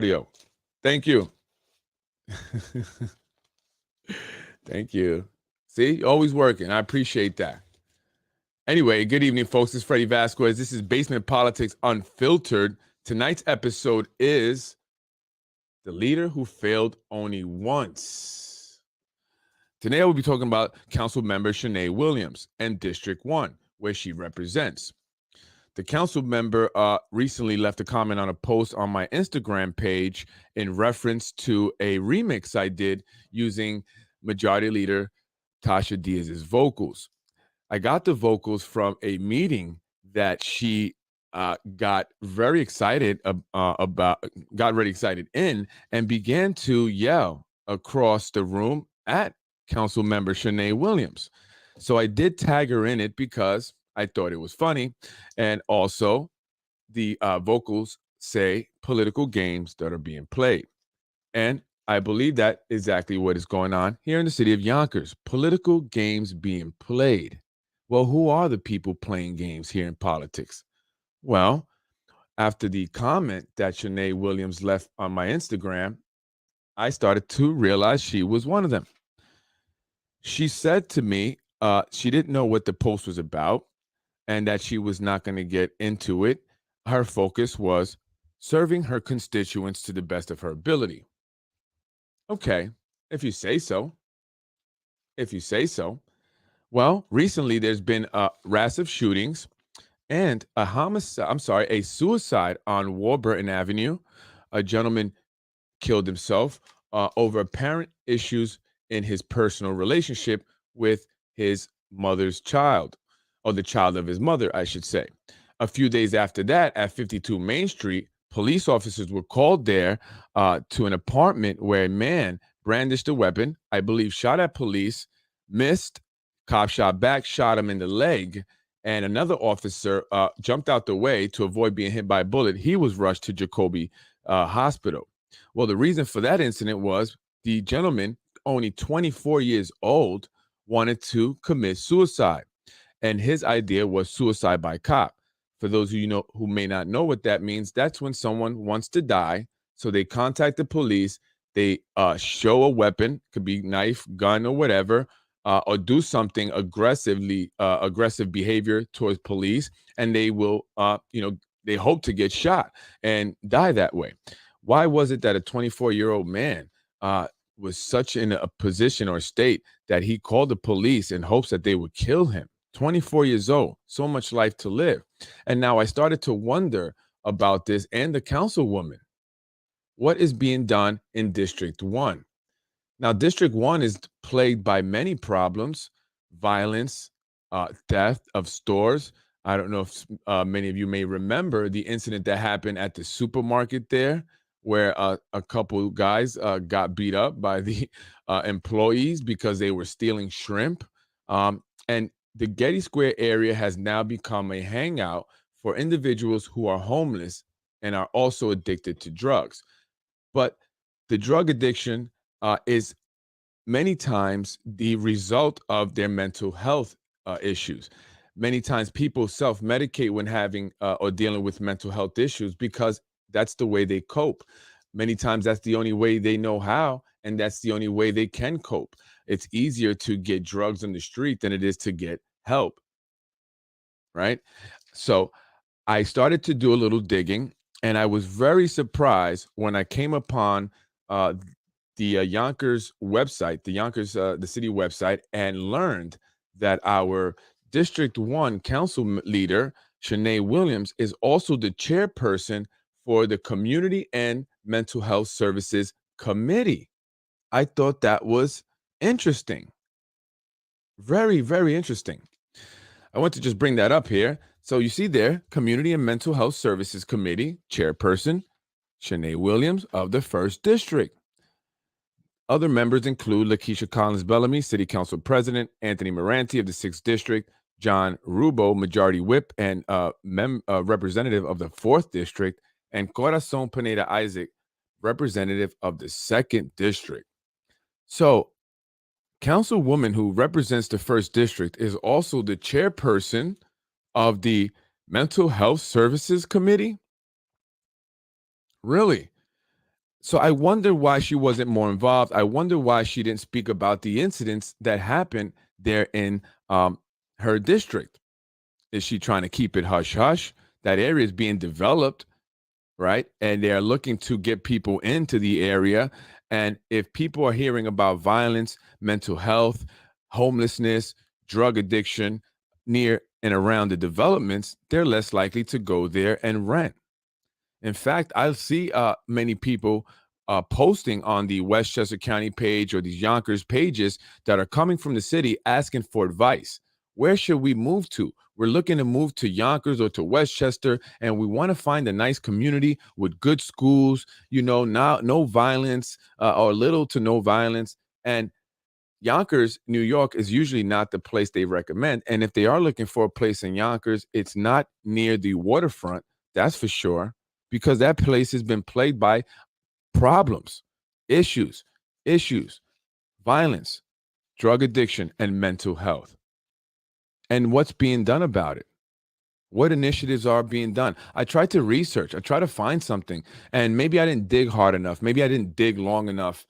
Audio. Thank you. Thank you. See, always working. I appreciate that. Anyway, good evening, folks. It's Freddie Vasquez. This is Basement Politics Unfiltered. Tonight's episode is The Leader Who Failed Only Once. Today, we'll be talking about Council Member Shanae Williams and District 1, where she represents. The council member recently left a comment on a post on my Instagram page in reference to a remix I did using Majority Leader Tasha Diaz's vocals. I got the vocals from a meeting that she got very excited in, and began to yell across the room at council member Shanae Williams. So I did tag her in it because I thought it was funny. And also, the vocals say political games that are being played. And I believe that exactly what is going on here in the city of Yonkers. Political games being played. Well, who are the people playing games here in politics? Well, after the comment that Shanae Williams left on my Instagram, I started to realize she was one of them. She said to me she didn't know what the post was about and that she was not going to get into it. Her focus was serving her constituents to the best of her ability. Okay, if you say so. If you say so. Well, recently there's been a rash of shootings and a suicide on Warburton Avenue. A gentleman killed himself over apparent issues in his personal relationship with his mother's child, or the child of his mother, I should say. A few days after that, at 52 Main Street, police officers were called there to an apartment where a man brandished a weapon, I believe shot at police, missed, cop shot back, shot him in the leg, and another officer jumped out the way to avoid being hit by a bullet. He was rushed to Jacoby Hospital. Well, the reason for that incident was the gentleman, only 24 years old, wanted to commit suicide. And his idea was suicide by cop. For those of you know who may not know what that means, that's when someone wants to die. So they contact the police, they show a weapon, could be knife, gun, or whatever, or do something aggressive behavior towards police, and they will, they hope to get shot and die that way. Why was it that a 24-year-old man was such in a position or state that he called the police in hopes that they would kill him? 24 years old, so much life to live. And now I started to wonder about this and the councilwoman. What is being done in District 1? Now, District 1 is plagued by many problems: violence, theft of stores. I don't know if many of you may remember the incident that happened at the supermarket there, where a couple guys got beat up by the employees because they were stealing shrimp. And the Getty Square area has now become a hangout for individuals who are homeless and are also addicted to drugs. But the drug addiction is many times the result of their mental health issues. Many times people self-medicate when having or dealing with mental health issues because that's the way they cope. Many times that's the only way they know how, and that's the only way they can cope. It's easier to get drugs on the street than it is to get help, right? So I started to do a little digging, and I was very surprised when I came upon the Yonkers website, the city website, and learned that our District 1 council leader, Shanae Williams, is also the chairperson for the Community and Mental Health Services Committee. I thought that was interesting. Very, very interesting. I want to just bring that up here. So you see there, Community and Mental Health Services Committee, chairperson, Shanae Williams of the 1st District. Other members include Lakeisha Collins Bellamy, City Council President, Anthony Moranti of the 6th District, John Rubo, Majority Whip and representative of the 4th District, and Corazon Pineda Isaac, representative of the 2nd District. So, Councilwoman who represents the 1st District is also the chairperson of the Mental Health Services Committee? Really? So I wonder why she wasn't more involved. I wonder why she didn't speak about the incidents that happened there in her district. Is she trying to keep it hush hush? That area is being developed, right? And they're looking to get people into the area. And if people are hearing about violence, mental health, homelessness, drug addiction near and around the developments, they're less likely to go there and rent. In fact, I see many people posting on the Westchester County page or these Yonkers pages that are coming from the city asking for advice. Where should we move to? We're looking to move to Yonkers or to Westchester, and we want to find a nice community with good schools, no violence or little to no violence. And Yonkers, New York is usually not the place they recommend. And if they are looking for a place in Yonkers, it's not near the waterfront, that's for sure, because that place has been plagued by problems, issues, violence, drug addiction, and mental health. And what's being done about it? What initiatives are being done? I tried to research, I tried to find something, and maybe I didn't dig hard enough. Maybe I didn't dig long enough.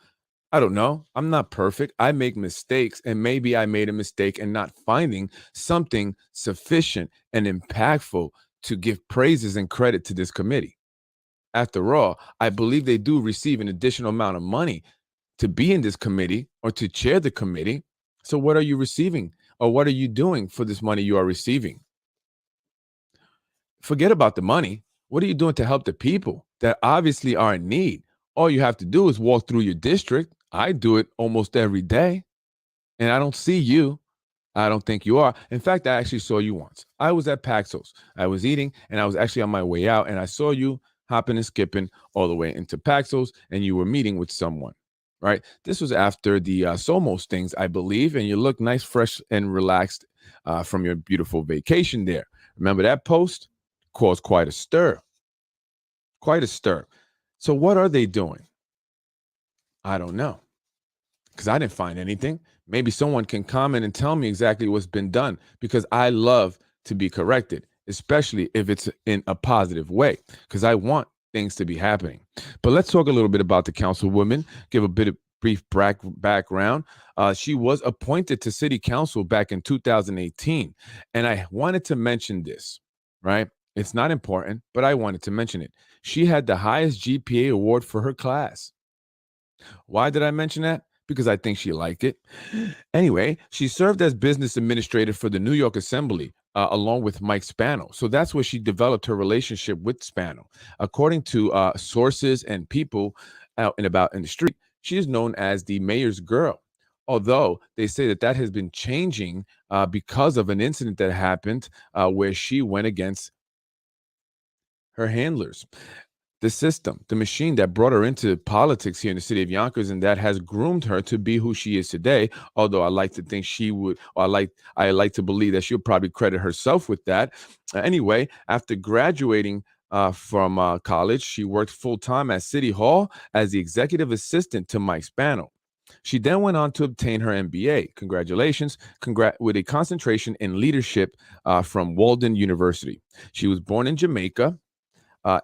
I don't know. I'm not perfect. I make mistakes, and maybe I made a mistake in not finding something sufficient and impactful to give praises and credit to this committee. After all, I believe they do receive an additional amount of money to be in this committee or to chair the committee. So, what are you receiving, or what are you doing for this money you are receiving? Forget about the money. What are you doing to help the people that obviously are in need? All you have to do is walk through your district. I do it almost every day, and I don't see you. I don't think you are. In fact, I actually saw you once. I was at Paxos. I was eating, and I was actually on my way out, and I saw you hopping and skipping all the way into Paxos, and you were meeting with someone, right? This was after the Somos things, I believe, and you look nice, fresh, and relaxed from your beautiful vacation there. Remember that post? Caused quite a stir. Quite a stir. So what are they doing? I don't know, because I didn't find anything. Maybe someone can comment and tell me exactly what's been done, because I love to be corrected, especially if it's in a positive way, because I want things to be happening. But let's talk a little bit about the councilwoman, give a bit of brief background. She was appointed to city council back in 2018. And I wanted to mention this, right? It's not important, but I wanted to mention it. She had the highest GPA award for her class. Why did I mention that? Because I think she liked it. Anyway, she served as business administrator for the New York Assembly, along with Mike Spano. So that's where she developed her relationship with Spano. According to sources and people out and about in the street, she is known as the mayor's girl. Although they say that that has been changing because of an incident that happened where she went against her handlers, the system, the machine that brought her into politics here in the city of Yonkers, and that has groomed her to be who she is today. Although I like to think she would, or I like to believe that she'll probably credit herself with that. Anyway, after graduating from college, she worked full time at City Hall as the executive assistant to Mike Spano. She then went on to obtain her MBA. Congratulations, with a concentration in leadership from Walden University. She was born in Jamaica,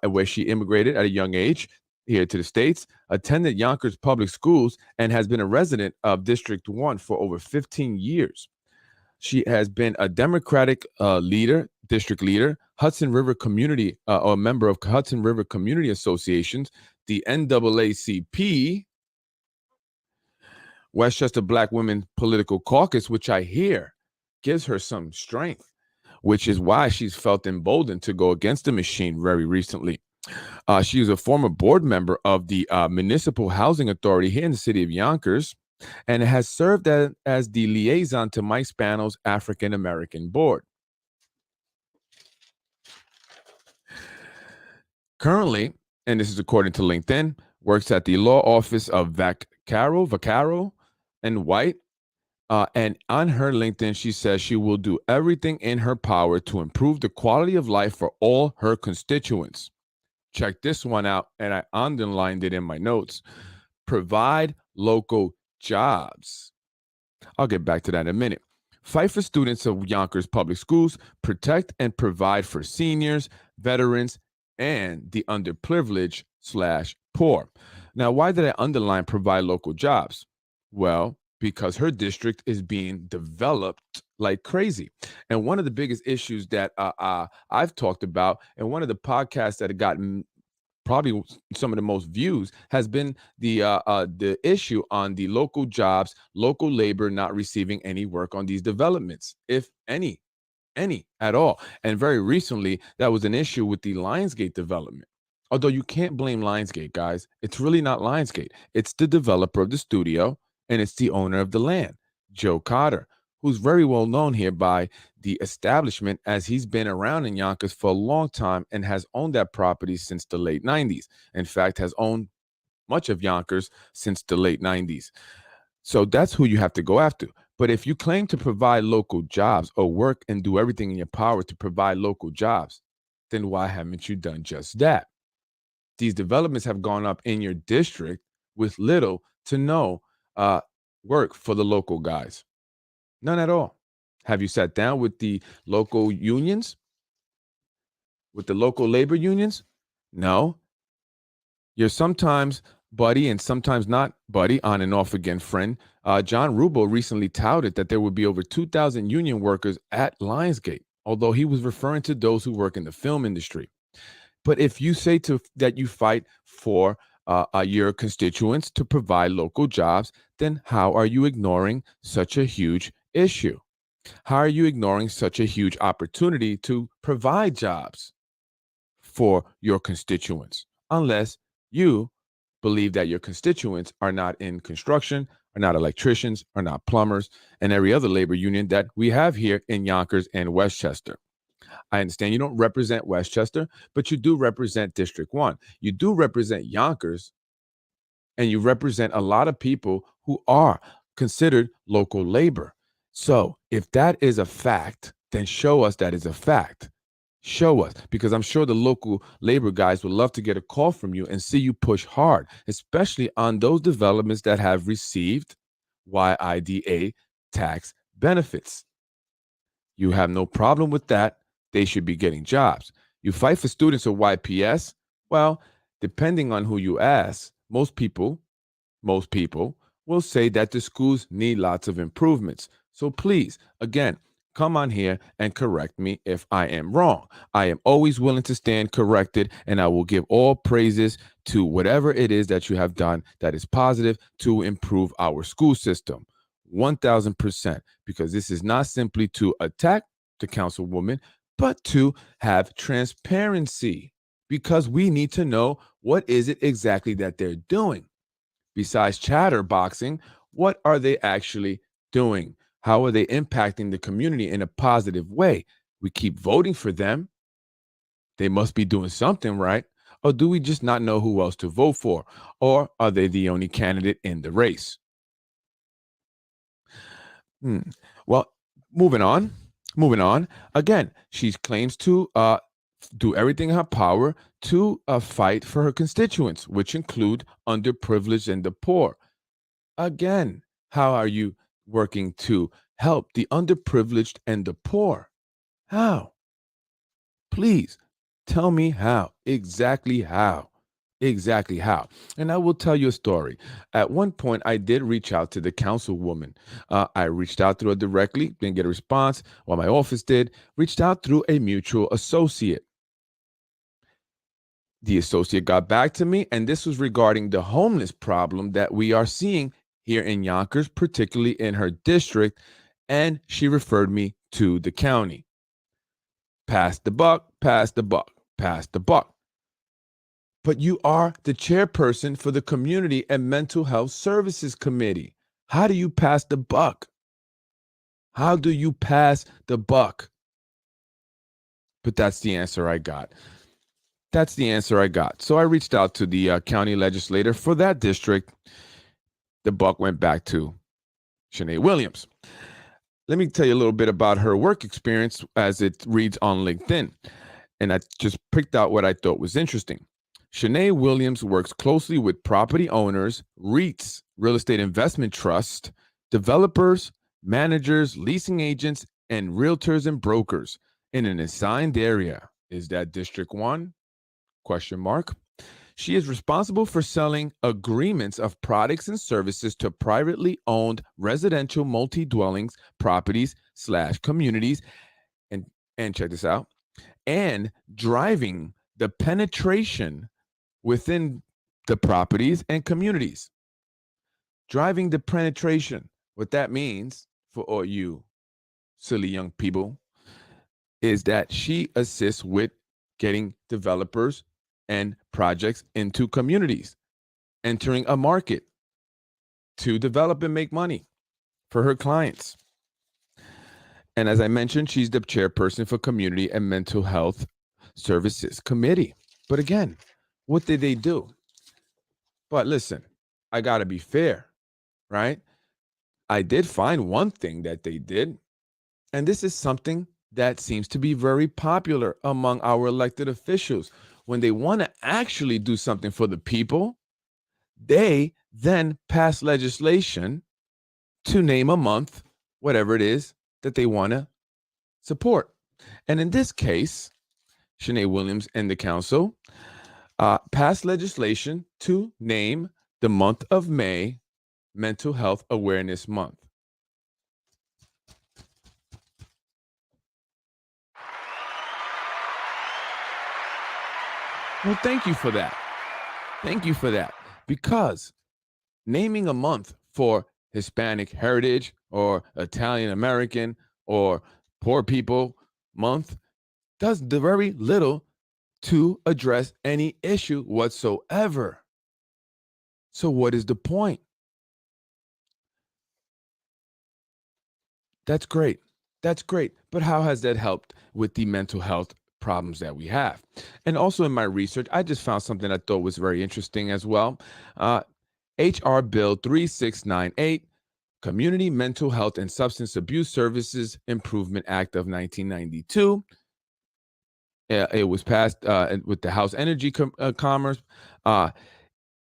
where she immigrated at a young age here to the States, attended Yonkers Public Schools, and has been a resident of District 1 for over 15 years. She has been a Democratic district leader, Hudson River Community, or a member of Hudson River Community Associations, the NAACP, Westchester Black Women Political Caucus, which I hear gives her some strength, which is why she's felt emboldened to go against the machine very recently. She is a former board member of the Municipal Housing Authority here in the city of Yonkers, and has served as the liaison to Mike Spano's African American board. Currently, and this is according to LinkedIn, works at the law office of Vaccaro and White. And on her LinkedIn, she says she will do everything in her power to improve the quality of life for all her constituents. Check this one out, and I underlined it in my notes. Provide local jobs. I'll get back to that in a minute. Fight for students of Yonkers Public Schools, protect and provide for seniors, veterans, and the underprivileged/poor. Now, why did I underline provide local jobs? Well, because her district is being developed like crazy. And one of the biggest issues that I've talked about, and one of the podcasts that have gotten probably some of the most views, has been the issue on the local jobs, local labor not receiving any work on these developments, if any at all. And very recently, that was an issue with the Lionsgate development. Although you can't blame Lionsgate, guys. It's really not Lionsgate. It's the developer of the studio, and it's the owner of the land, Joe Cotter, who's very well known here by the establishment, as he's been around in Yonkers for a long time and has owned that property since the late 90s. In fact, has owned much of Yonkers since the late 90s. So that's who you have to go after. But if you claim to provide local jobs or work and do everything in your power to provide local jobs, then why haven't you done just that? These developments have gone up in your district with little to no uh, work for the local guys. None at all. Have you sat down with the local unions, with the local labor unions? No. You're sometimes buddy and sometimes not buddy, on and off again friend. John Rubel recently touted that there would be over 2,000 union workers at Lionsgate, although he was referring to those who work in the film industry. But if you say that you fight for your constituents to provide local jobs, then how are you ignoring such a huge issue? How are you ignoring such a huge opportunity to provide jobs for your constituents? Unless you believe that your constituents are not in construction, are not electricians, are not plumbers, and every other labor union that we have here in Yonkers and Westchester. I understand you don't represent Westchester, but you do represent District 1. You do represent Yonkers, and you represent a lot of people who are considered local labor. So if that is a fact, then show us that is a fact. Show us, because I'm sure the local labor guys would love to get a call from you and see you push hard, especially on those developments that have received YIDA tax benefits. You have no problem with that. They should be getting jobs. You fight for students of YPS. Well, depending on who you ask, most people will say that the schools need lots of improvements. So please, again, come on here and correct me if I am wrong. I am always willing to stand corrected, and I will give all praises to whatever it is that you have done that is positive to improve our school system. 1,000%, because this is not simply to attack the councilwoman, but to have transparency, because we need to know what is it exactly that they're doing. Besides chatterboxing, what are they actually doing? How are they impacting the community in a positive way? We keep voting for them. They must be doing something right. Or do we just not know who else to vote for? Or are they the only candidate in the race? Well, moving on. Again, she claims to do everything in her power to fight for her constituents, which include underprivileged and the poor. Again, how are you working to help the underprivileged and the poor? How? Please tell me how. Exactly how. Exactly how. And I will tell you a story. At one point, I did reach out to the councilwoman. I reached out through her directly, didn't get a response. Well, my office did. Reached out through a mutual associate. The associate got back to me, and this was regarding the homeless problem that we are seeing here in Yonkers, particularly in her district, and she referred me to the county. Pass the buck, pass the buck, pass the buck. But you are the chairperson for the Community and Mental Health Services Committee. How do you pass the buck? How do you pass the buck? But that's the answer I got. That's the answer I got. So I reached out to the county legislator for that district. The buck went back to Shanae Williams. Let me tell you a little bit about her work experience as it reads on LinkedIn. And I just picked out what I thought was interesting. Shanae Williams works closely with property owners, REITs, real estate investment trusts, developers, managers, leasing agents, and realtors and brokers in an assigned area. Is that District 1? Question mark. She is responsible for selling agreements of products and services to privately owned residential multi-dwellings properties / communities, and check this out, and driving the penetration within the properties and communities. Driving the penetration. What that means for all you silly young people is that she assists with getting developers and projects into communities, entering a market to develop and make money for her clients. And as I mentioned, she's the chairperson for Community and Mental Health Services Committee. But again, what did they do? But listen, I got to be fair, right? I did find one thing that they did, and this is something that seems to be very popular among our elected officials. When they want to actually do something for the people, they then pass legislation to name a month, whatever it is, that they want to support. And in this case, Shanae Williams and the council passed legislation to name the month of May Mental Health Awareness Month. Well, thank you for that. Thank you for that. Because naming a month for Hispanic Heritage or Italian American or Poor People Month does very little to address any issue whatsoever. So what is the point? That's great. That's great. But how has that helped with the mental health problems that we have? And also in my research, I just found something I thought was very interesting as well. HR Bill 3698, Community Mental Health and Substance Abuse Services Improvement Act of 1992. It was passed with the House Energy Commerce.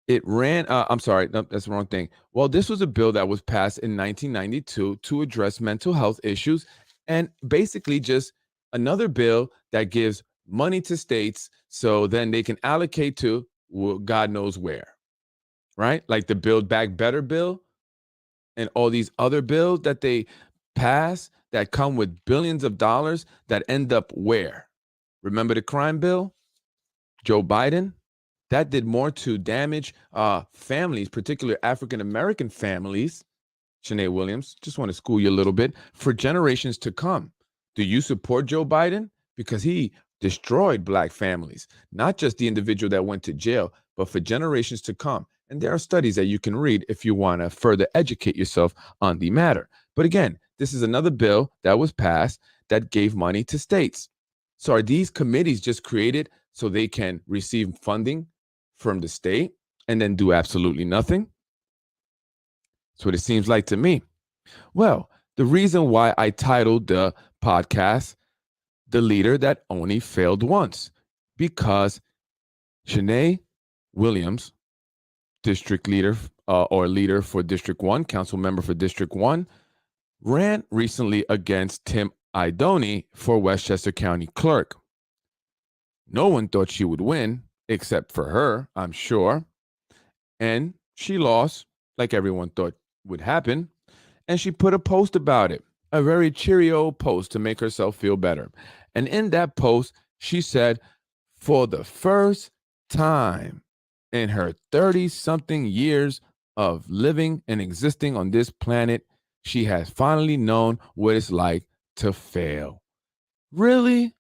It ran, I'm sorry, no, that's the wrong thing. Well, this was a bill that was passed in 1992 to address mental health issues, and basically just another bill that gives money to states so then they can allocate to God knows where, right? Like the Build Back Better bill and all these other bills that they pass that come with billions of dollars that end up where? Remember the crime bill? Joe Biden? That did more to damage families, particularly African-American families. Shanae Williams, just want to school you a little bit, for generations to come. Do you support Joe Biden? Because he destroyed Black families, not just the individual that went to jail, but for generations to come. And there are studies that you can read if you want to further educate yourself on the matter. But again, this is another bill that was passed that gave money to states. So are these committees just created so they can receive funding from the state and then do absolutely nothing? That's what it seems like to me. Well, the reason why I titled the podcast The Leader That Only Failed Once, because Shanae Williams, district leader or leader for District 1, council member for District 1, ran recently against Tim Idoni for Westchester County Clerk. No one thought she would win, except for her, I'm sure. And she lost, like everyone thought would happen. And she put a post about it, a very cheerio post to make herself feel better. And in that post, she said, for the first time in her 30-something years of living and existing on this planet, she has finally known what it's like to fail. Really?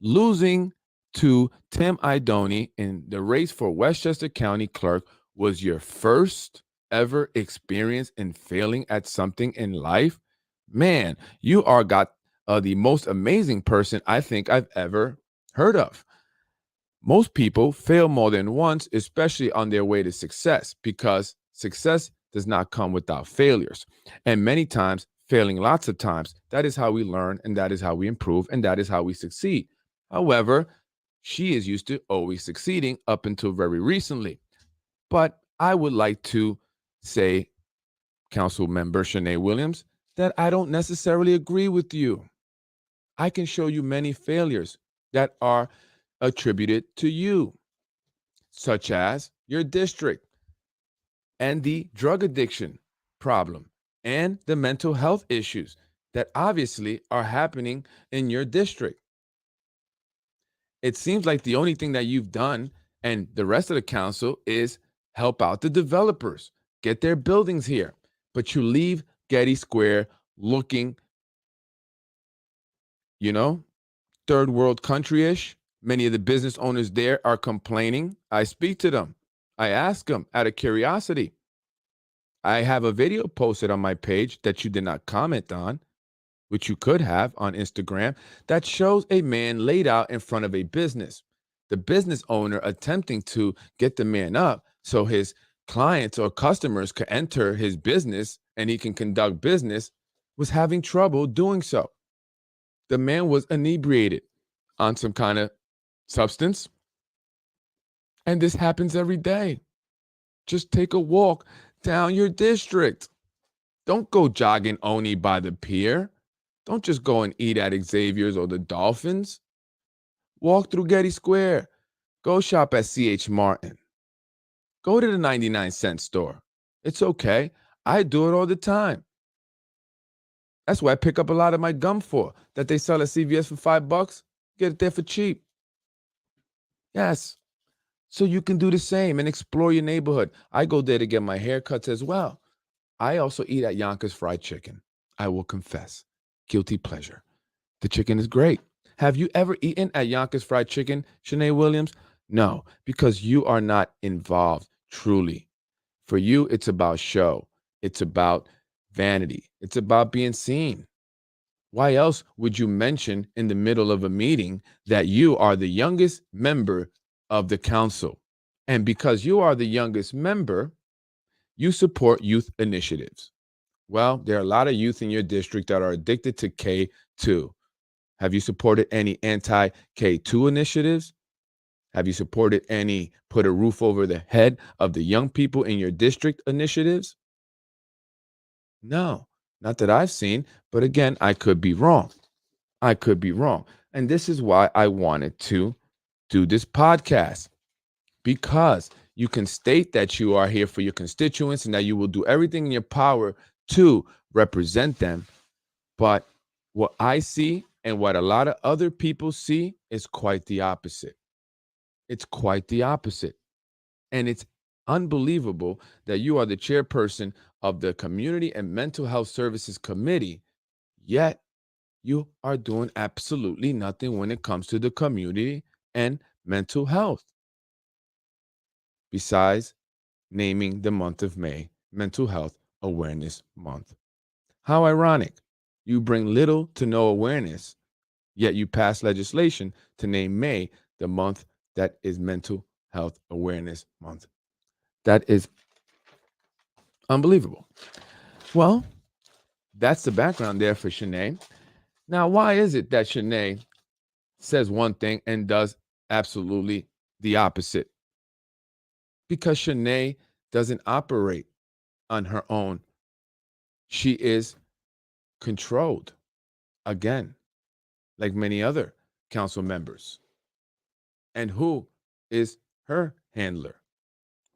Losing to Tim Idoni in the race for Westchester County Clerk was your first ever experience in failing at something in life? Man, you are got the most amazing person I think I've ever heard of. Most people fail more than once, especially on their way to success, because success does not come without failures. And many times, failing lots of times, that is how we learn, and that is how we improve, and that is how we succeed. However, she is used to always succeeding up until very recently. But I would like to say, Council Member Shanae Williams, that I don't necessarily agree with you. I can show you many failures that are attributed to you. such as your district and the drug addiction problem and the mental health issues that obviously are happening in your district. It seems like the only thing that you've done and the rest of the council is help out the developers, get their buildings here. But you leave Getty Square looking, you know, third world country-ish. Many of the business owners there are complaining. I speak to them. I ask them out of curiosity. I have a video posted on my page that you did not comment on, which you could have on Instagram, that shows a man laid out in front of a business. The business owner attempting to get the man up so his clients or customers could enter his business and he can conduct business was having trouble doing so. The man was inebriated on some kind of substance. And this happens every day. Just take a walk down your district. Don't go jogging only by the pier. Don't just go and eat at Xavier's or the Dolphins. Walk through Getty Square. Go shop at C.H. Martin. Go to the 99-cent store. It's okay. I do it all the time. That's why I pick up a lot of my gum for, that they sell at CVS for $5. Get it there for cheap. Yes. So you can do the same and explore your neighborhood. I go there to get my haircuts as well. I also eat at Yonkers Fried Chicken. I will confess. Guilty pleasure. The chicken is great. Have you ever eaten at Yonkers Fried Chicken, Shanae Williams? No, because you are not involved, truly. For you, it's about show. It's about vanity. It's about being seen. Why else would you mention in the middle of a meeting that you are the youngest member of the council? And because you are the youngest member, you support youth initiatives. Well, there are a lot of youth in your district that are addicted to K2. Have you supported any anti-K2 initiatives? Have you supported any put a roof over the head of the young people in your district initiatives? No, not that I've seen, but again, I could be wrong. I could be wrong. And this is why I wanted to do this podcast, because you can state that you are here for your constituents and that you will do everything in your power to represent them. But what I see and what a lot of other people see is quite the opposite. It's quite the opposite. And it's unbelievable that you are the chairperson of the Community and Mental Health Services Committee, yet you are doing absolutely nothing when it comes to the community and mental health. Besides naming the month of May Mental Health Awareness Month. How ironic. You bring little to no awareness, yet you pass legislation to name May the month that is Mental Health Awareness Month. That is unbelievable. Well, that's the background there for Shanae. Now, why is it that Shanae says one thing and does absolutely the opposite? Because Shanae doesn't operate on her own. She is controlled, again, like many other council members. And who is her handler?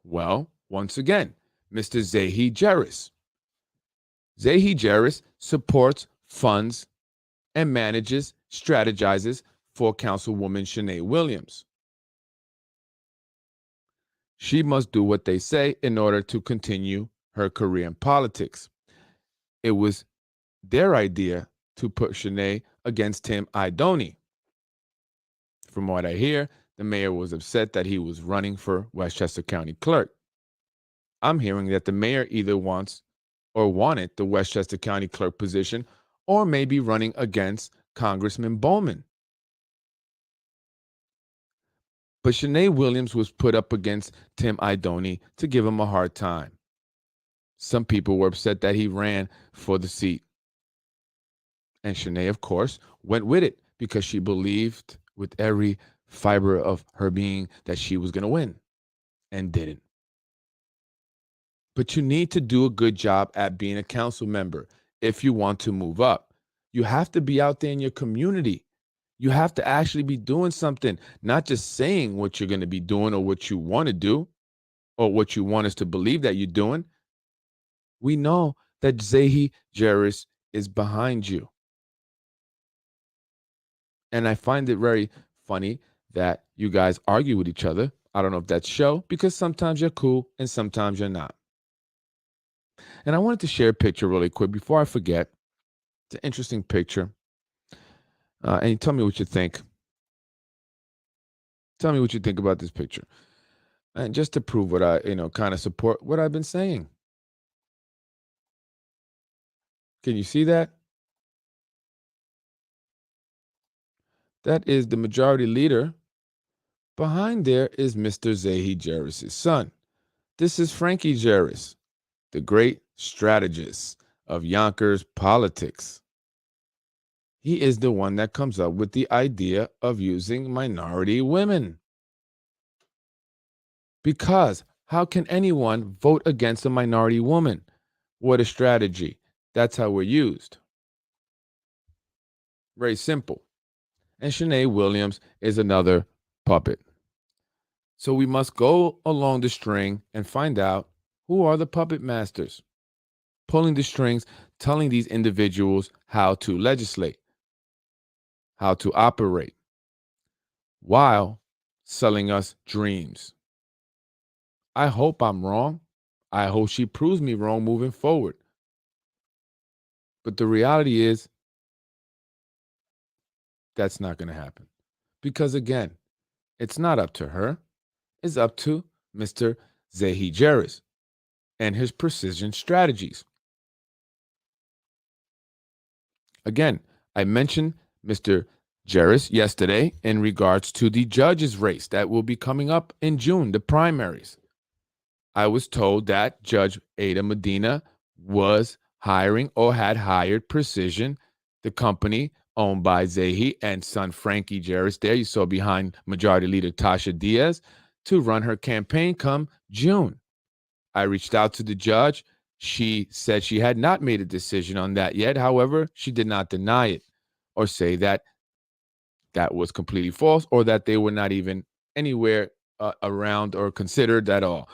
Well, once again, Mr. Zahi Jeris. Zahi Jeris supports, funds, and manages, strategizes for Councilwoman Shanae Williams. She must do what they say in order to continue her career in politics. It was their idea to put Shanae against Tim Idoni. From what I hear, the mayor was upset that he was running for Westchester County Clerk. I'm hearing that the mayor either wants or wanted the Westchester County Clerk position, or maybe running against Congressman Bowman. But Shanae Williams was put up against Tim Idoni to give him a hard time. Some people were upset that he ran for the seat. And Shanae, of course, went with it because she believed with every fiber of her being that she was going to win, and didn't. But you need to do a good job at being a council member if you want to move up. You have to be out there in your community. You have to actually be doing something, not just saying what you're going to be doing or what you want to do or what you want us to believe that you're doing. We know that Zahi Jeris is behind you. And I find it very funny that you guys argue with each other. I don't know if that's show, because sometimes you're cool and sometimes you're not. And I wanted to share a picture really quick before I forget. It's an interesting picture. And you tell me what you think. Tell me what you think about this picture. And just to prove what I, kind of support what I've been saying. Can you see that? That is the majority leader. Behind there is Mr. Zahi Jeris' son. This is Frankie Jeris, the great strategist of Yonkers politics. He is the one that comes up with the idea of using minority women. Because how can anyone vote against a minority woman? What a strategy. That's how we're used. Very simple. And Shanae Williams is another puppet. So we must go along the string and find out who are the puppet masters, pulling the strings, telling these individuals how to legislate, how to operate, while selling us dreams. I hope I'm wrong. I hope she proves me wrong moving forward. But the reality is, that's not going to happen. Because again, it's not up to her. It's up to Mr. Zahi Jeris and his precision strategies. Again, I mentioned Mr. Jeris yesterday in regards to the judges race that will be coming up in June, the primaries. I was told that Judge Ada Medina was hiring or had hired Precision, the company owned by Zahi and son Frankie Jeris there, you saw behind Majority Leader Tasha Diaz, to run her campaign come June. I reached out to the judge. She said she had not made a decision on that yet. However, she did not deny it or say that that was completely false or that they were not even anywhere around or considered at all.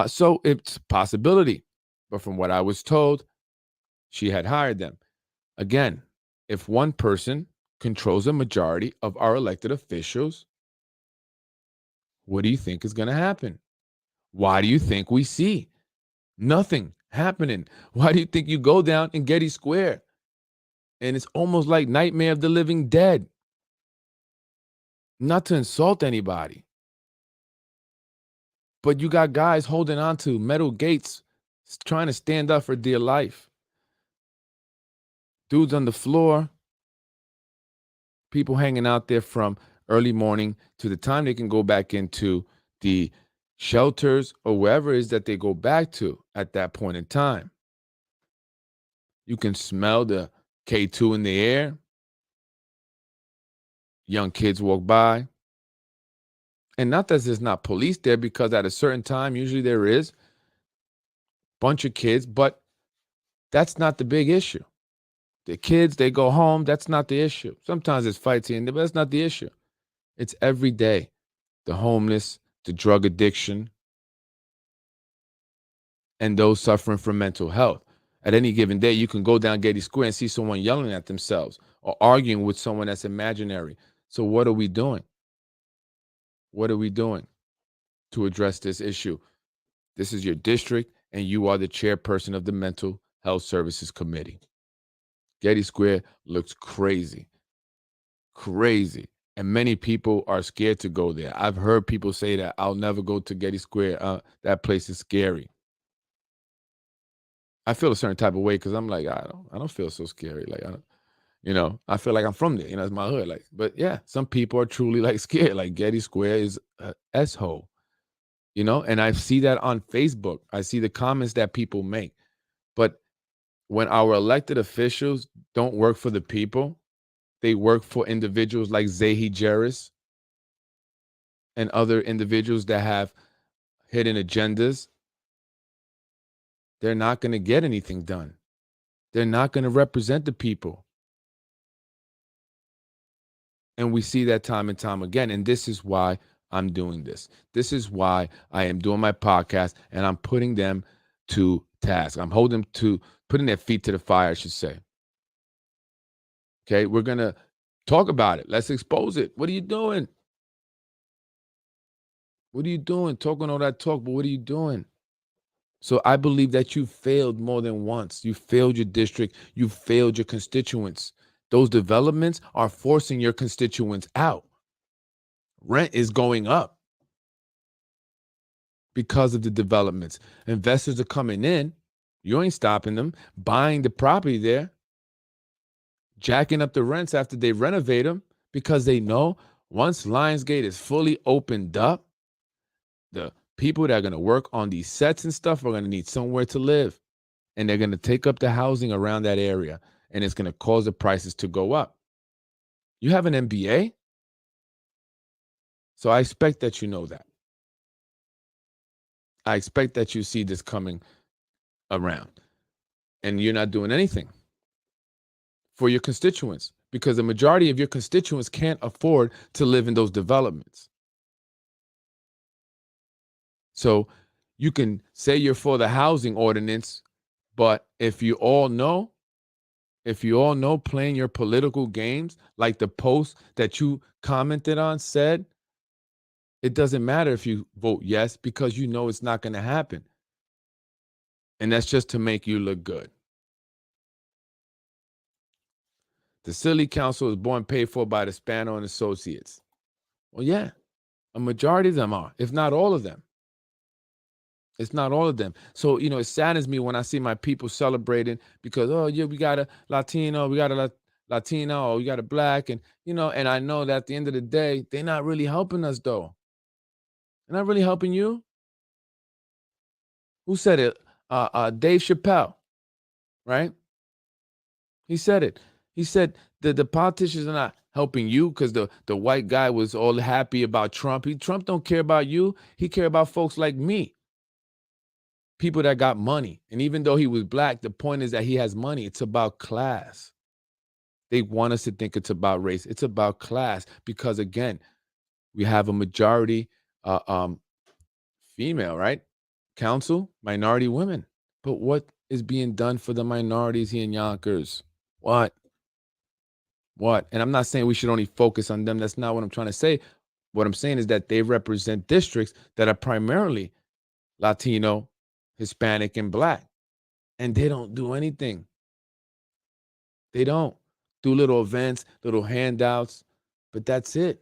So it's a possibility. But from what I was told, she had hired them. Again, if one person controls a majority of our elected officials, what do you think is going to happen? Why do you think we see nothing happening? Why do you think you go down in Getty Square and it's almost like Nightmare of the Living Dead? Not to insult anybody, but you got guys holding on to metal gates, trying to stand up for dear life. Dudes on the floor, people hanging out there from early morning to the time they can go back into the shelters or wherever it is that they go back to at that point in time. You can smell the K2 in the air. Young kids walk by. And not that there's not police there, because at a certain time, usually there is a bunch of kids, but that's not the big issue. The kids, they go home. That's not the issue. Sometimes it's fights here and there, but that's not the issue. It's every day. The homeless, the drug addiction, and those suffering from mental health. At any given day, you can go down Getty Square and see someone yelling at themselves or arguing with someone that's imaginary. So what are we doing? What are we doing to address this issue? This is your district, and you are the chairperson of the Mental Health Services Committee. Getty Square looks crazy, crazy. And many people are scared to go there. I've heard people say that I'll never go to Getty Square. That place is scary. I feel a certain type of way because I'm like, I don't feel so scary. Like, I feel like I'm from there. It's my hood. Like, but yeah, some people are truly like scared. Like Getty Square is a s-hole, and I see that on Facebook. I see the comments that people make. But when our elected officials don't work for the people, they work for individuals like Zahi Jeris and other individuals that have hidden agendas, they're not going to get anything done. They're not going to represent the people. And we see that time and time again. And this is why I'm doing this. This is why I am doing my podcast, and I'm putting them to task. I'm holding them to putting their feet to the fire, I should say. Okay, we're going to talk about it. Let's expose it. What are you doing? What are you doing? Talking all that talk, but what are you doing? So I believe that you failed more than once. You failed your district. You failed your constituents. Those developments are forcing your constituents out. Rent is going up because of the developments. Investors are coming in. You ain't stopping them, buying the property there, jacking up the rents after they renovate them, because they know once Lionsgate is fully opened up, the people that are going to work on these sets and stuff are going to need somewhere to live. And they're going to take up the housing around that area. And it's going to cause the prices to go up. You have an MBA? So I expect that you know that. I expect that you see this coming around. And you're not doing anything for your constituents, because the majority of your constituents can't afford to live in those developments. So you can say you're for the housing ordinance, but if you all know playing your political games, like the post that you commented on said, it doesn't matter if you vote yes, because you know it's not going to happen. And that's just to make you look good. The City Council is born paid for by the Spano and Associates. Well, yeah, a majority of them are, if not all of them. It's not all of them. So, it saddens me when I see my people celebrating because, oh, yeah, we got a Latino, we got a Latino, or we got a Black. And, and I know that at the end of the day, they're not really helping us, though. They're not really helping you. Who said it? Dave Chappelle, right? He said it. He said the politicians are not helping you because the white guy was all happy about Trump. Trump don't care about you. He care about folks like me. People that got money. And even though he was Black, the point is that he has money. It's about class. They want us to think it's about race. It's about class because, again, we have a majority female, right? Council, minority women. But what is being done for the minorities here in Yonkers? What? And I'm not saying we should only focus on them. That's not what I'm trying to say. What I'm saying is that they represent districts that are primarily Latino, Hispanic, and Black. And they don't do anything. They don't do little events, little handouts, but that's it.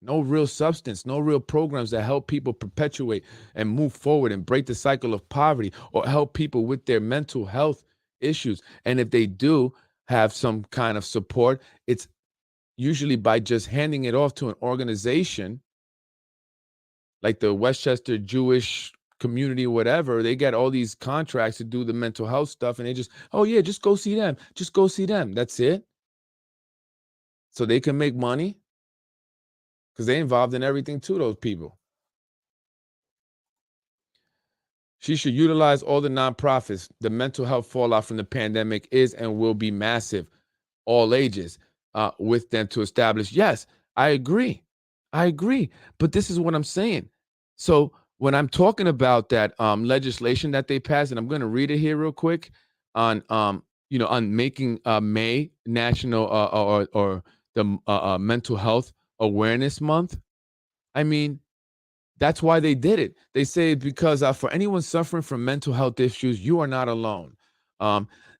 No real substance, no real programs that help people perpetuate and move forward and break the cycle of poverty or help people with their mental health issues. And if they do have some kind of support, it's usually by just handing it off to an organization like the Westchester Jewish community, whatever. They get all these contracts to do the mental health stuff, and they just, oh yeah, just go see them. Just go see them. That's it. So they can make money because they're involved in everything too, those people. She should utilize all the nonprofits. The mental health fallout from the pandemic is and will be massive, all ages, with them to establish. Yes, I agree. But this is what I'm saying. So when I'm talking about that legislation that they passed, and I'm going to read it here real quick on on making May National or the Mental Health Awareness Month. I mean, that's why they did it. They say because for anyone suffering from mental health issues, you are not alone.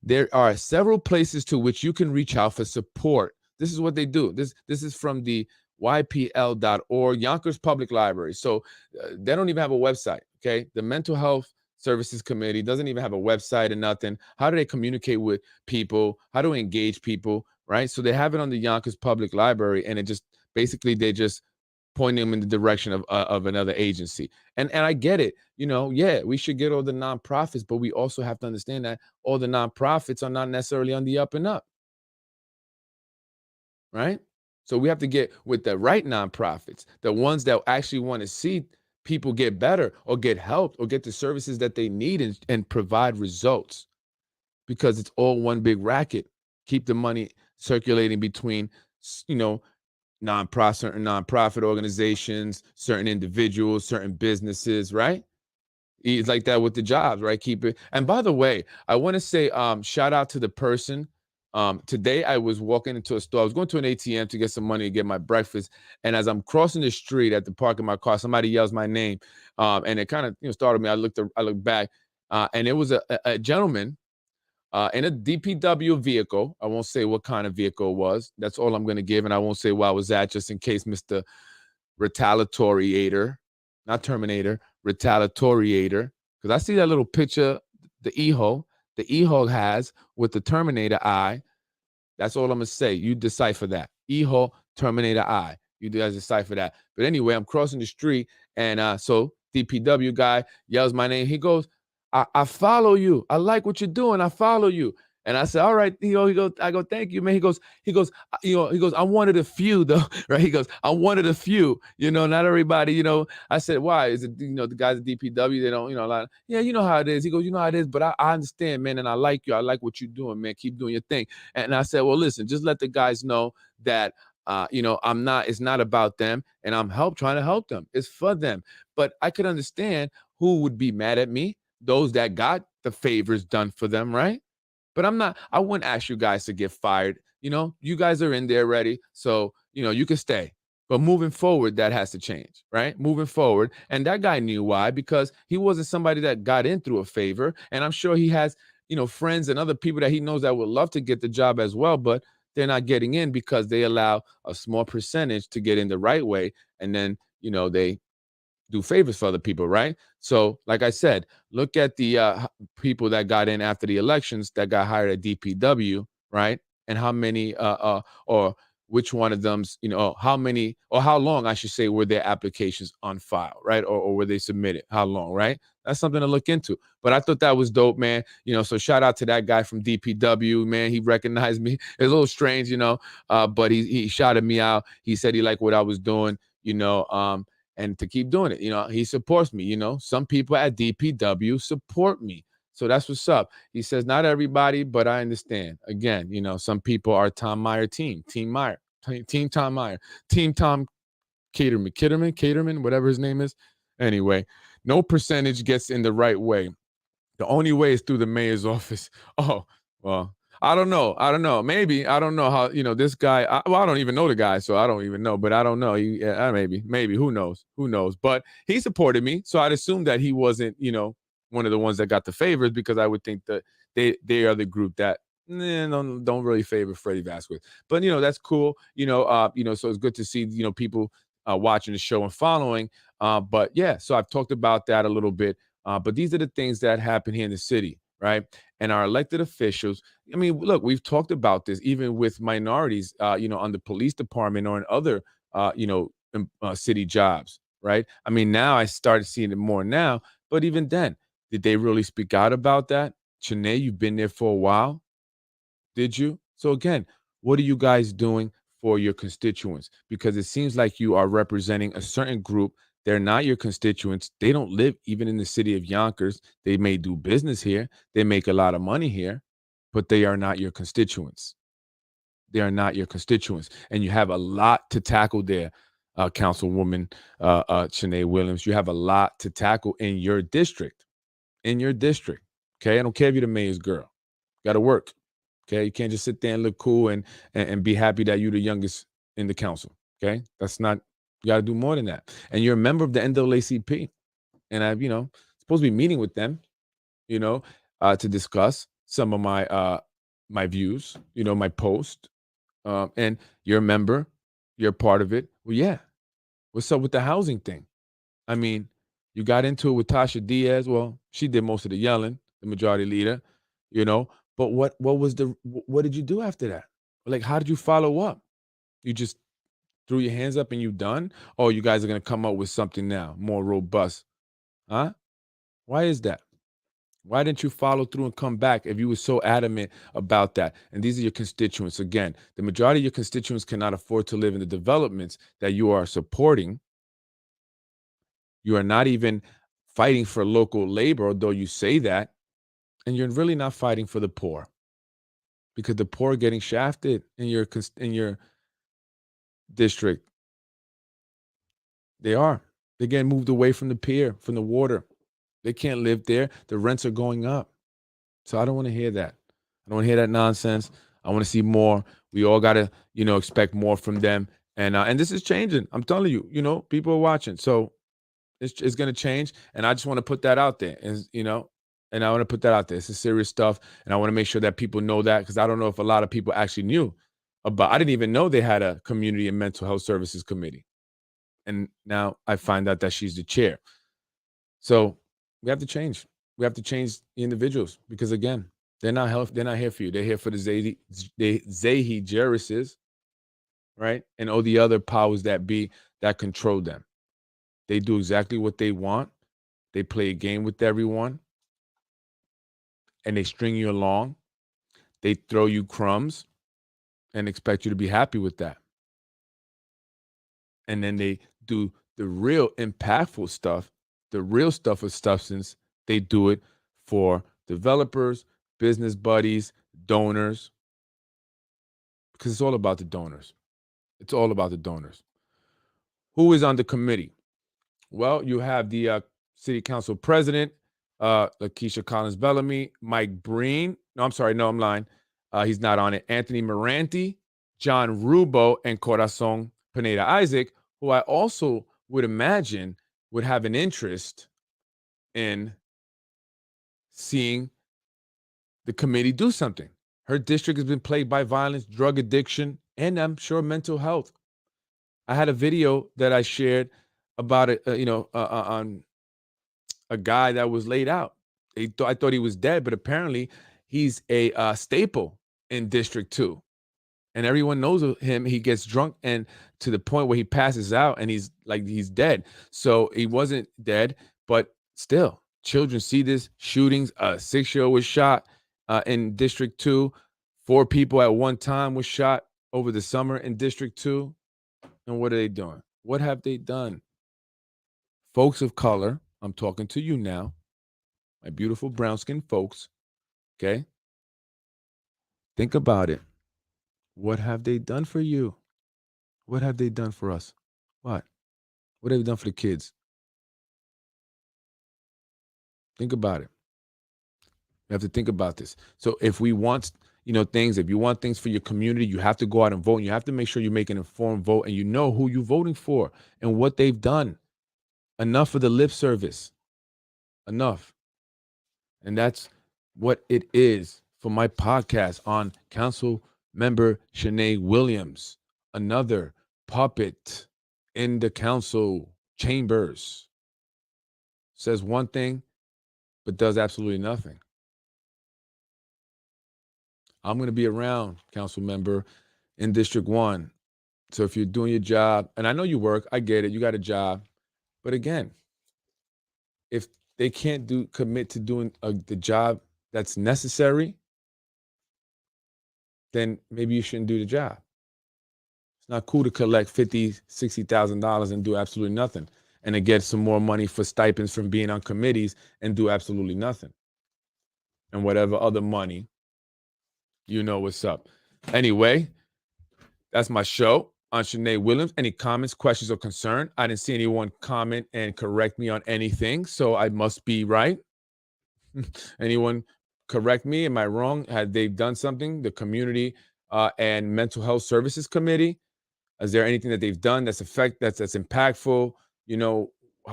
There are several places to which you can reach out for support. This is what they do. This is from the YPL.org, Yonkers Public Library. So they don't even have a website, okay? The Mental Health Services Committee doesn't even have a website and nothing. How do they communicate with people? How do they engage people, right? So they have it on the Yonkers Public Library, and it just basically they just point them in the direction of another agency. And I get it. Yeah, we should get all the nonprofits, but we also have to understand that all the nonprofits are not necessarily on the up and up, right? So we have to get with the right nonprofits, the ones that actually want to see people get better or get help or get the services that they need and provide results, because it's all one big racket. Keep the money circulating between you know, certain nonprofit organizations, certain individuals, certain businesses, right? It's like that with the jobs, right? Keep it. And by the way, I want to say shout out to the person. Today I was walking into a store. I was going to an ATM to get some money to get my breakfast. And as I'm crossing the street at the park of my car, somebody yells my name. And it kind of startled me. I looked back, and it was a gentleman in a DPW vehicle. I won't say what kind of vehicle it was. That's all I'm going to give. And I won't say where I was at, just in case Mr. Retaliator, not Terminator, Retaliator. Because I see that little picture, the EHO has with the Terminator eye. That's all I'm gonna say. You decipher that. EHO Terminator eye. You guys decipher that. But anyway, I'm crossing the street, and so DPW guy yells my name. He goes, I follow you. I like what you're doing. I follow you. And I said, all right, I go, thank you, man. He goes, I'm one of the few though, right? He goes, I'm one of the few, not everybody, I said, why? Is it, the guys at DPW, they don't, a lot. Yeah, you know how it is. He goes, you know how it is, but I understand, man. And I like you. I like what you're doing, man. Keep doing your thing. And I said, well, listen, just let the guys know that, it's not about them, and I'm trying to help them. It's for them. But I could understand who would be mad at me, those that got the favors done for them, right? But I wouldn't ask you guys to get fired. You guys are in there ready. So, you can stay. But moving forward, that has to change, right? Moving forward. And that guy knew why, because he wasn't somebody that got in through a favor. And I'm sure he has, friends and other people that he knows that would love to get the job as well, but they're not getting in because they allow a small percentage to get in the right way. And then, they do favors for other people, right? So, like I said, look at the people that got in after the elections that got hired at DPW, right? And how many, or which one of them's, how many, or how long, I should say, were their applications on file, right? Or were they submitted? How long, right? That's something to look into. But I thought that was dope, man. So shout out to that guy from DPW, man. He recognized me. It's a little strange, but he shouted me out. He said he liked what I was doing, and to keep doing it. He supports me. Some people at DPW support me. So that's what's up. He says, not everybody, but I understand. Again, some people are Tom Meyer team Tom Meyer, team Tom Caterman, whatever his name is. Anyway, no percentage gets in the right way. The only way is through the mayor's office. Oh, well, I don't know. Maybe. I don't know how, this guy, I don't even know the guy, so I don't even know, but I don't know. Maybe, who knows? But he supported me. So I'd assume that he wasn't, one of the ones that got the favors, because I would think that they are the group that don't really favor Freddie Vasquez. But, that's cool. So it's good to see, people watching the show and following. But yeah, so I've talked about that a little bit. But these are the things that happen here in the city, right? And our elected officials, I mean, look, we've talked about this even with minorities, on the police department or in other, city jobs, right? I mean, now I started seeing it more now, but even then, did they really speak out about that? Shanae, you've been there for a while. Did you? So again, what are you guys doing for your constituents? Because it seems like you are representing a certain group. They're not your constituents. They don't live even in the city of Yonkers. They may do business here. They make a lot of money here, but they are not your constituents. They are not your constituents. And you have a lot to tackle there, Councilwoman Shanae Williams. You have a lot to tackle in your district. Okay. I don't care if you're the mayor's girl. Got to work. Okay. You can't just sit there and look cool and be happy that you're the youngest in the council. Okay. That's not, you got to do more than that. And you're a member of the NAACP. And I've, supposed to be meeting with them, to discuss some of my views, my post. And you're a member, you're a part of it. Well, yeah. What's up with the housing thing? I mean, you got into it with Tasha Diaz. Well, she did most of the yelling, the majority leader, but what did you do after that? Like, how did you follow up? You just threw your hands up and you done? Oh, you guys are going to come up with something now, more robust. Huh? Why is that? Why didn't you follow through and come back if you were so adamant about that? And these are your constituents. Again, the majority of your constituents cannot afford to live in the developments that you are supporting. You are not even fighting for local labor, although you say that. And you're really not fighting for the poor, because the poor are getting shafted in your district. They are. They're getting moved away from the pier, from the water. They can't live there. The rents are going up. So I don't want to hear that. I don't want to hear that nonsense. I want to see more. We all got to, expect more from them. And this is changing. I'm telling you, people are watching. So it's going to change. And I just want to put that out there. And I want to put that out there. It's serious stuff. And I want to make sure that people know that, because I don't know if a lot of people actually knew about. I didn't even know they had a community and mental health services committee. And now I find out that she's the chair. So we have to change. We have to change the individuals, because again, they're not here for you. They're here for the Zahi Jerises, right? And all the other powers that be that control them. They do exactly what they want. They play a game with everyone, and they string you along. They throw you crumbs and expect you to be happy with that. And then they do the real impactful stuff, the real stuff of substance. They do it for developers, business buddies, donors, because it's all about the donors. It's all about the donors. Who is on the committee? Well, you have the city council president, Lakeisha Collins Bellamy, Mike Breen. No, I'm sorry. No, I'm lying. He's not on it. Anthony Moranti, John Rubo, and Corazon Pineda Isaac, who I also would imagine would have an interest in seeing the committee do something. Her district has been plagued by violence, drug addiction, and I'm sure mental health. I had a video that I shared about it, on a guy that was laid out. I thought he was dead, but apparently he's a staple in District 2. And everyone knows of him. He gets drunk, and to the point where he passes out, and he's dead. So he wasn't dead, but still, children see this shootings. A 6-year-old was shot in District 2. 4 people at one time was shot over the summer in District 2. And what are they doing? What have they done? Folks of color, I'm talking to you now, my beautiful brown-skinned folks, okay? Think about it. What have they done for you? What have they done for us? What? What have they done for the kids? Think about it. You have to think about this. So if we want, things, if you want things for your community, you have to go out and vote. And you have to make sure you make an informed vote, and you know who you're voting for and what they've done. Enough of the lip service. Enough. And that's what it is for my podcast on Council Member Shanae Williams, another puppet in the council chambers. Says one thing, but does absolutely nothing. I'm going to be around, council member, in District 1. So if you're doing your job, and I know you work, I get it, you got a job. But again, if they can't commit to doing the job that's necessary, then maybe you shouldn't do the job. It's not cool to collect $50,000, $60,000 and do absolutely nothing, and to get some more money for stipends from being on committees and do absolutely nothing. And whatever other money, what's up. Anyway, that's my show on Shanae Williams. Any comments, questions, or concern? I didn't see anyone comment and correct me on anything, so I must be right. Anyone correct me? Am I wrong? Had they done something? The Community and Mental Health Services Committee? Is there anything that they've done that's impactful?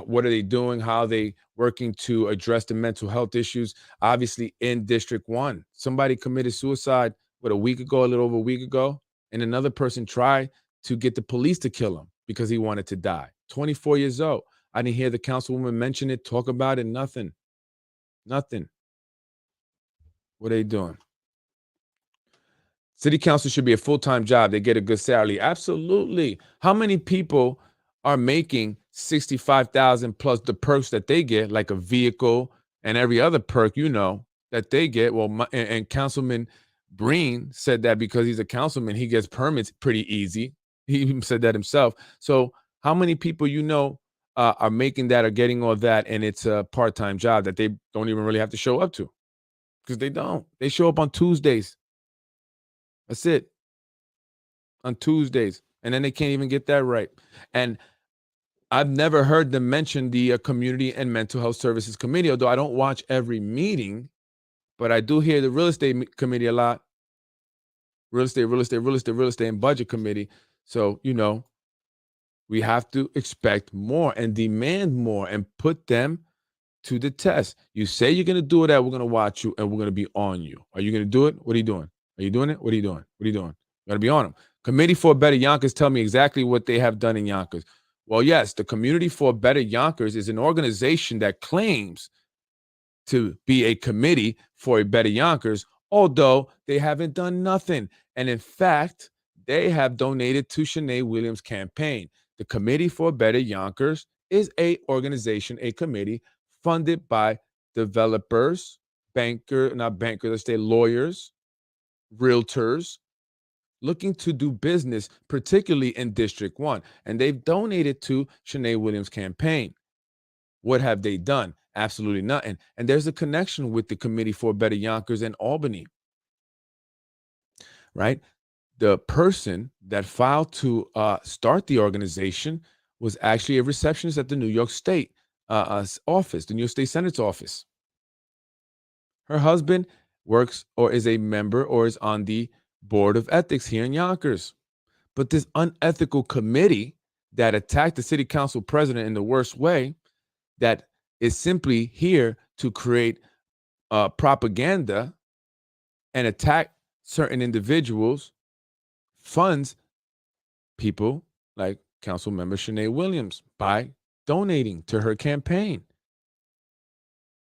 What are they doing? How are they working to address the mental health issues? Obviously, in District 1, somebody committed suicide, a little over a week ago, and another person tried to get the police to kill him because he wanted to die. 24 years old. I didn't hear the councilwoman mention it, talk about it, nothing. Nothing. What are they doing? City council should be a full-time job. They get a good salary. Absolutely. How many people are making $65,000 plus the perks that they get, like a vehicle and every other perk, that they get? Well, and Councilman Breen said that because he's a councilman, he gets permits pretty easy. He even said that himself. So how many people are making that or getting all that, and it's a part-time job that they don't even really have to show up to? Because they don't. They show up on Tuesdays. That's it. On Tuesdays. And then they can't even get that right. And I've never heard them mention the Community and Mental Health Services Committee, although I don't watch every meeting, but I do hear the Real Estate Committee a lot. Real estate, and Budget Committee. So, we have to expect more and demand more and put them to the test. You say you're going to do that, we're going to watch you and we're going to be on you. Are you going to do it? What are you doing? Are you doing it? What are you doing? What are you doing? You got to be on them. Committee for Better Yonkers, tell me exactly what they have done in Yonkers. Well, yes, the Community for Better Yonkers is an organization that claims to be a committee for a better Yonkers, although they haven't done nothing. And in fact, they have donated to Shanae Williams' campaign. The Committee for Better Yonkers is a organization, a committee funded by developers, let's say lawyers, realtors, looking to do business, particularly in District 1. And they've donated to Shanae Williams' campaign. What have they done? Absolutely nothing. And there's a connection with the Committee for Better Yonkers in Albany, right? The person that filed to start the organization was actually a receptionist at the New York State office, the New York State Senate's office. Her husband works or is a member or is on the Board of Ethics here in Yonkers. But this unethical committee that attacked the city council president in the worst way, that is simply here to create propaganda and attack certain individuals, funds people like Council Member Shanae Williams by donating to her campaign.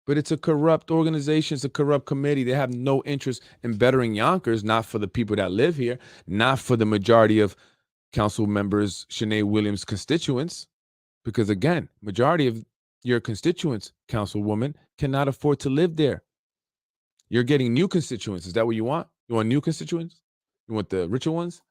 But it's a corrupt organization. It's a corrupt committee. They have no interest in bettering Yonkers, not for the people that live here, not for the majority of Council Members Shanae Williams' constituents. Because again, majority of your constituents, Councilwoman, cannot afford to live there. You're getting new constituents. Is that what you want? You want new constituents? You want the richer ones?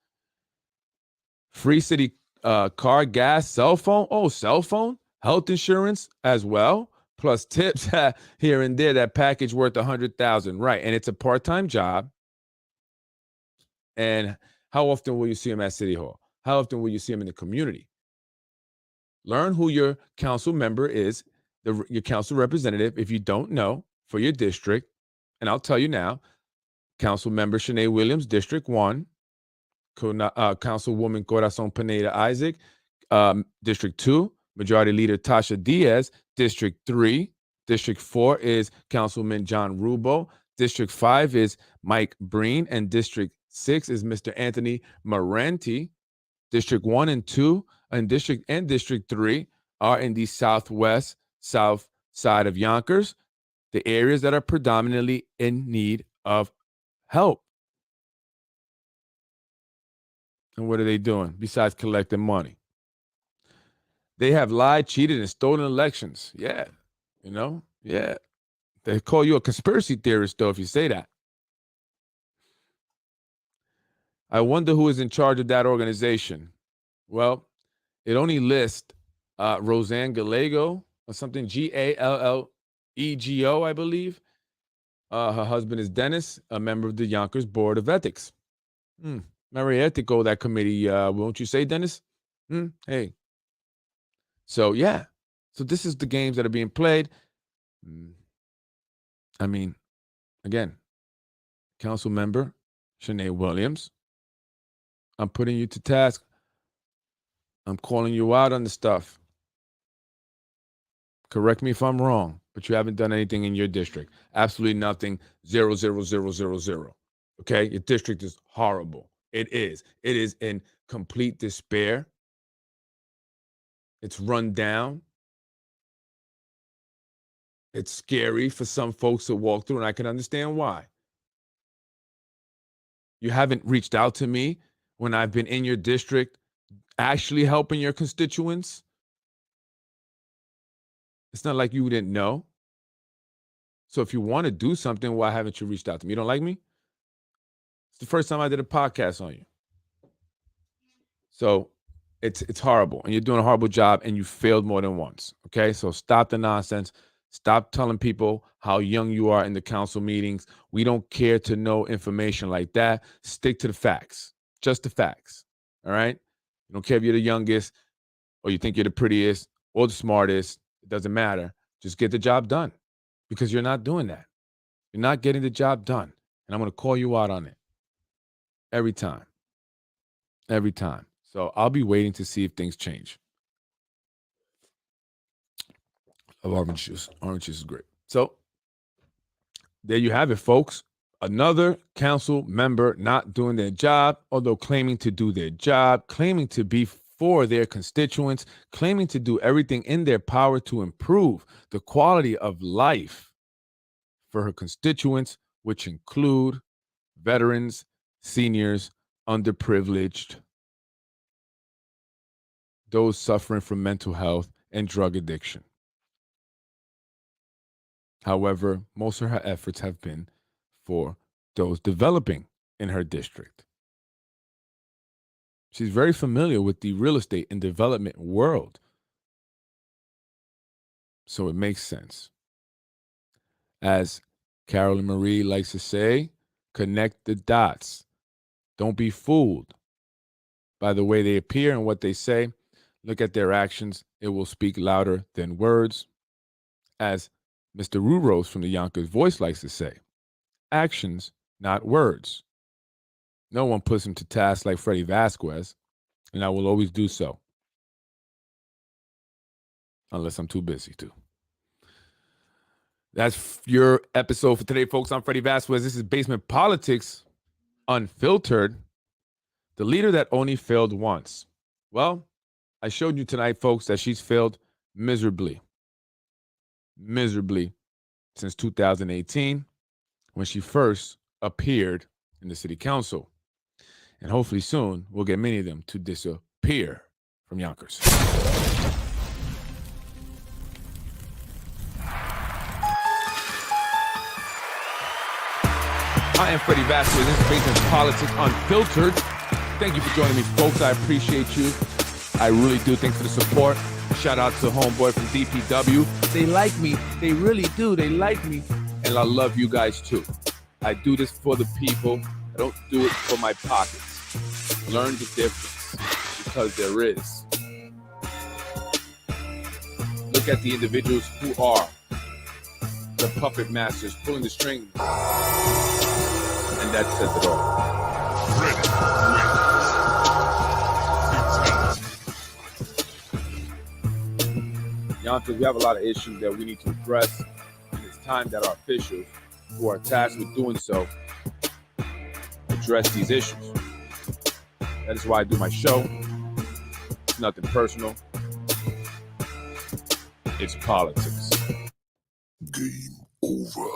Free city car, gas, cell phone. Oh, cell phone, health insurance as well, plus tips here and there. That package worth $100,000, right? And it's a part-time job. And how often will you see them at City Hall? How often will you see them in the community? Learn who your council member is, your council representative, if you don't know, for your district. And I'll tell you now, Council Member Shanae Williams, District 1, Councilwoman Corazon Pineda Isaac, District 2, Majority Leader Tasha Diaz, District 3, District 4 is Councilman John Rubo, District 5 is Mike Breen, and District 6 is Mr. Anthony Marenti. District 1 and 2 and District 3 are in the south side of Yonkers, the areas that are predominantly in need of help. And what are they doing besides collecting money? They have lied, cheated, and stolen elections. Yeah, yeah. They call you a conspiracy theorist, though, if you say that. I wonder who is in charge of that organization. Well, it only lists Roseanne Gallego or something, Gallego, I believe. Her husband is Dennis, a member of the Yonkers Board of Ethics. Very ethical, that committee, won't you say, Dennis? Hey. So, yeah. So this is the games that are being played. I mean, again, Council Member Shanae Williams, I'm putting you to task. I'm calling you out on the stuff. Correct me if I'm wrong, but you haven't done anything in your district. Absolutely nothing. 0, 0, 0, 0, 0. Okay? Your district is horrible. It is. It is in complete despair. It's run down. It's scary for some folks to walk through, and I can understand why. You haven't reached out to me when I've been in your district actually helping your constituents. It's not like you didn't know. So if you want to do something, why haven't you reached out to me? You don't like me? It's the first time I did a podcast on you. So it's horrible, and you're doing a horrible job, and you failed more than once. Okay, so stop the nonsense. Stop telling people how young you are in the council meetings. We don't care to know information like that. Stick to the facts, just the facts. All right. You don't care if you're the youngest or you think you're the prettiest or the smartest. It doesn't matter. Just get the job done, because you're not doing that. You're not getting the job done. And I'm going to call you out on it every time. Every time. So I'll be waiting to see if things change. I love orange juice. Orange juice is great. So there you have it, folks. Another council member not doing their job, although claiming to do their job, claiming to be for their constituents, claiming to do everything in their power to improve the quality of life for her constituents, which include veterans, seniors, underprivileged, those suffering from mental health and drug addiction. However, most of her efforts have been for those developing in her district. She's very familiar with the real estate and development world. So it makes sense. As Carolyn Marie likes to say, connect the dots. Don't be fooled by the way they appear and what they say. Look at their actions. It will speak louder than words. As Mr. Ruros from the Yonkers Voice likes to say, actions, not words. No one puts him to task like Freddie Vasquez, and I will always do so. Unless I'm too busy to. That's your episode for today, folks. I'm Freddie Vasquez. This is Basement Politics Unfiltered. The leader that only failed once. Well, I showed you tonight, folks, that she's failed miserably. Miserably since 2018, when she first appeared in the city council. And hopefully soon, we'll get many of them to disappear from Yonkers. I am Freddie Vasquez. This is Basement Politics Unfiltered. Thank you for joining me, folks. I appreciate you. I really do. Thanks for the support. Shout out to homeboy from DPW. They like me. They really do. They like me. And I love you guys too. I do this for the people. I don't do it for my pockets. Learn the difference, because there is. Look at the individuals who are the puppet masters pulling the strings. And that says it all. Yonkers, we have a lot of issues that we need to address, and it's time that our officials who are tasked with doing so address these issues. That is why I do my show. It's nothing personal. It's politics. Game over.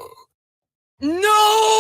No!